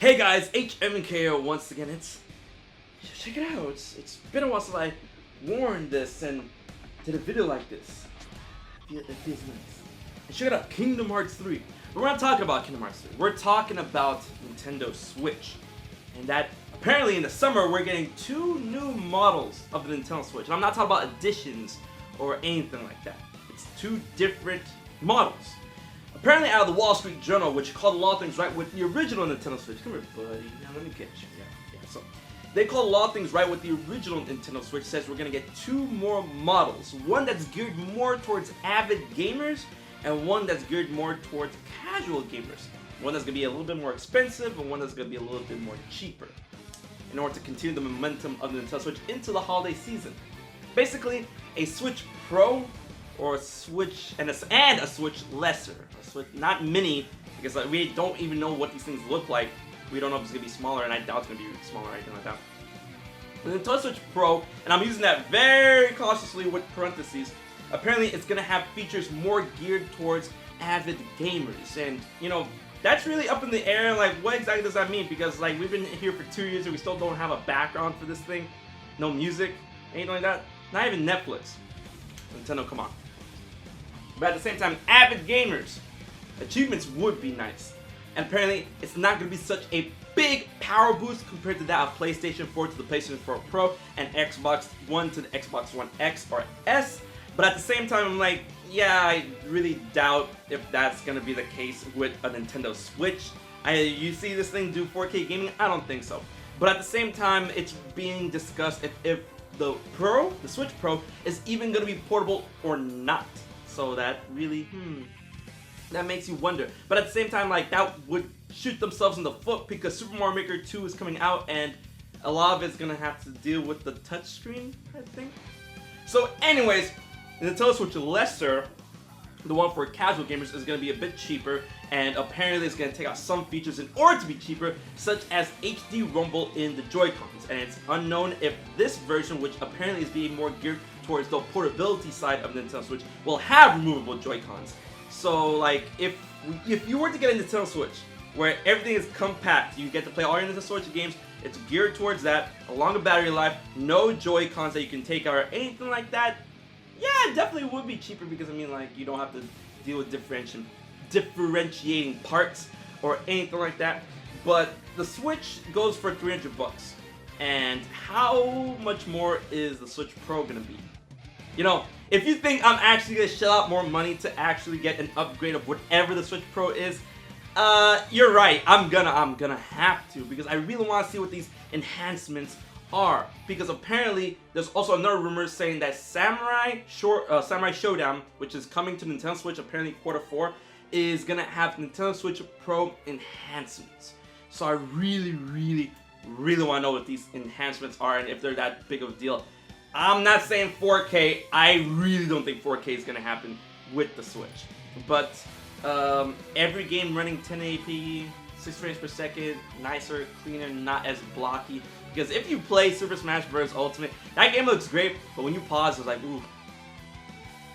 Hey guys, HMKO once again. Check it out. It's been a while since I worn this and did a video like this. It feels nice. And check it out, Kingdom Hearts 3. But we're not talking about Kingdom Hearts 3. We're talking about Nintendo Switch. And that apparently in the summer we're getting 2 new models of the Nintendo Switch. And I'm not talking about editions or anything like that. It's 2 different models. Apparently out of the Wall Street Journal, which called a lot of things right with the original Nintendo Switch. Come here, buddy. Now let me get you. Yeah. So they called a lot of things right with the original Nintendo Switch. Says we're gonna get 2 more models. One that's geared more towards avid gamers, and one that's geared more towards casual gamers. One that's gonna be a little bit more expensive, and one that's gonna be a little bit more cheaper. In order to continue the momentum of the Nintendo Switch into the holiday season. Basically, a Switch Pro or a Switch and a Switch Lesser. A Switch, not mini, because we don't even know what these things look like. We don't know if it's gonna be smaller, and I doubt it's gonna be smaller or anything like that. The Nintendo Switch Pro, and I'm using that very cautiously with parentheses. Apparently, it's gonna have features more geared towards avid gamers, and you know that's really up in the air. Like, what exactly does that mean? Because like we've been here for 2 years and we still don't have a background for this thing. No music, anything like that. Not even Netflix. Nintendo, come on. But at the same time, avid gamers, achievements would be nice. And apparently, it's not going to be such a big power boost compared to that of PlayStation 4 to the PlayStation 4 Pro and Xbox One to the Xbox One X or S. But at the same time, I'm like, yeah, I really doubt if that's going to be the case with a Nintendo Switch. You see this thing do 4K gaming? I don't think so. But at the same time, it's being discussed if the Switch Pro, is even going to be portable or not. So that really, that makes you wonder. But at the same time, like, that would shoot themselves in the foot because Super Mario Maker 2 is coming out and a lot of it's gonna have to deal with the touchscreen, I think. So anyways, the Nintendo Switch Lesser, the one for casual gamers, is gonna be a bit cheaper, and apparently it's gonna take out some features in order to be cheaper, such as HD Rumble in the Joy-Cons. And it's unknown if this version, which apparently is being more geared towards the portability side of the Nintendo Switch, will have removable Joy-Cons. So like, if you were to get a Nintendo Switch where everything is compact, you get to play all your Nintendo Switch games, it's geared towards that, a longer battery life, no Joy-Cons that you can take out or anything like that, yeah, it definitely would be cheaper because I mean, like, you don't have to deal with differentiating parts or anything like that. But the Switch goes for $300. And how much more is the Switch Pro gonna be? You know, if you think I'm actually gonna shell out more money to actually get an upgrade of whatever the Switch Pro is, you're right. I'm gonna have to, because I really want to see what these enhancements are. Because apparently, there's also another rumor saying that Samurai Showdown, which is coming to Nintendo Switch apparently Q4, is gonna have Nintendo Switch Pro enhancements. So I really want to know what these enhancements are and if they're that big of a deal. I'm not saying 4K. I really don't think 4K is going to happen with the Switch. But every game running 1080p, 60 frames per second, nicer, cleaner, not as blocky. Because if you play Super Smash Bros. Ultimate, that game looks great, but when you pause, it's like, ooh,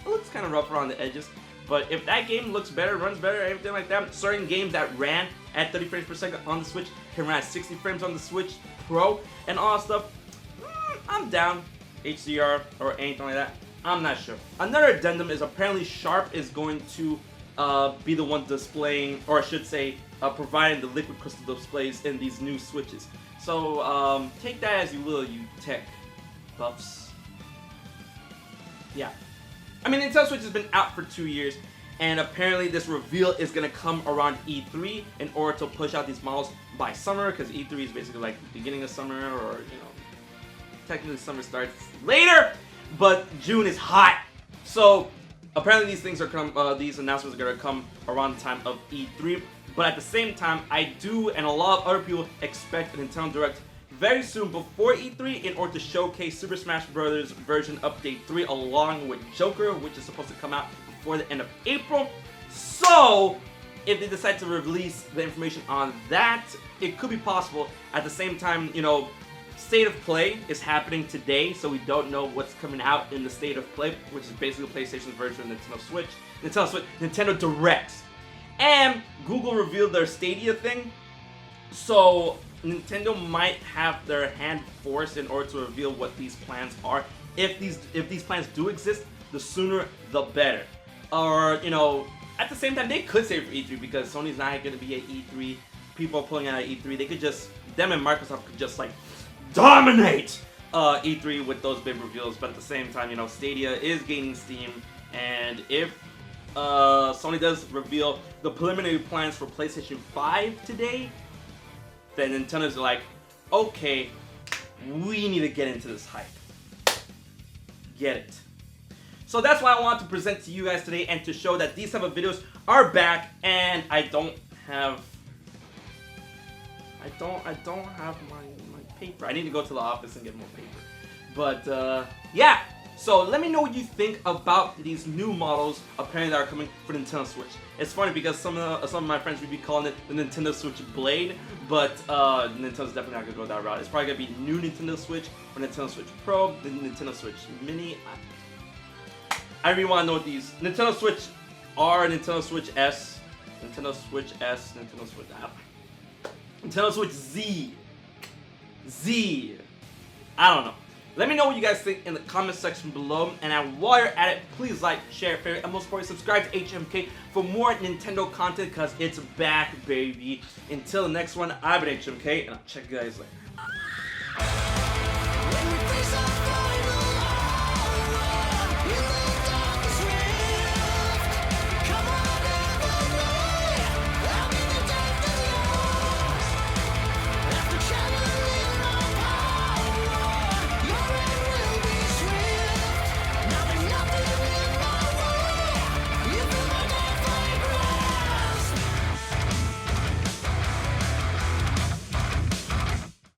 it looks kind of rough around the edges. But if that game looks better, runs better, everything like that, certain games that ran at 30 frames per second on the Switch can run at 60 frames on the Switch Pro and all that stuff, I'm down. HDR or anything like that, I'm not sure. Another addendum is apparently Sharp is going to be the one displaying, or I should say, providing the liquid crystal displays in these new Switches. So take that as you will, you tech buffs. Yeah. I mean, Nintendo Switch has been out for 2 years, and apparently this reveal is going to come around E3 in order to push out these models by summer, because E3 is basically like the beginning of summer, or, you know, technically summer starts later, but June is hot. So apparently these things are these announcements are going to come around the time of E3. But at the same time, I do, and a lot of other people expect a Nintendo Direct very soon before E3 in order to showcase Super Smash Bros. Version Update 3 along with Joker, which is supposed to come out before the end of April. So if they decide to release the information on that, it could be possible. At the same time, you know, State of Play is happening today, so we don't know what's coming out in the State of Play, which is basically PlayStation's version of Nintendo Switch. Nintendo Directs. And Google revealed their Stadia thing. So Nintendo might have their hand forced in order to reveal what these plans are. If these plans do exist, the sooner the better. Or, you know, at the same time, they could save for E3 because Sony's not going to be at E3. People are pulling out of E3. They could just, them and Microsoft could just like dominate E3 with those big reveals. But at the same time, you know, Stadia is gaining steam, and if Sony does reveal the preliminary plans for PlayStation 5 today, then Nintendo's like, okay, we need to get into this hype. Get it. So that's why I wanted to present to you guys today and to show that these type of videos are back, and I don't have my paper. I need to go to the office and get more paper. But yeah. So let me know what you think about these new models apparently that are coming for Nintendo Switch. It's funny because some of my friends would be calling it the Nintendo Switch Blade, but Nintendo's definitely not gonna go that route. It's probably gonna be new Nintendo Switch or Nintendo Switch Pro, the Nintendo Switch Mini. I really want to know what these Nintendo Switch R, Nintendo Switch S, Nintendo Switch S, Nintendo Switch Nintendo Switch Z. I don't know. Let me know what you guys think in the comment section below. And while you're at it, please like, share, favorite, and most importantly, subscribe to HMK for more Nintendo content because it's back, baby. Until the next one, I've been HMK, and I'll check you guys later.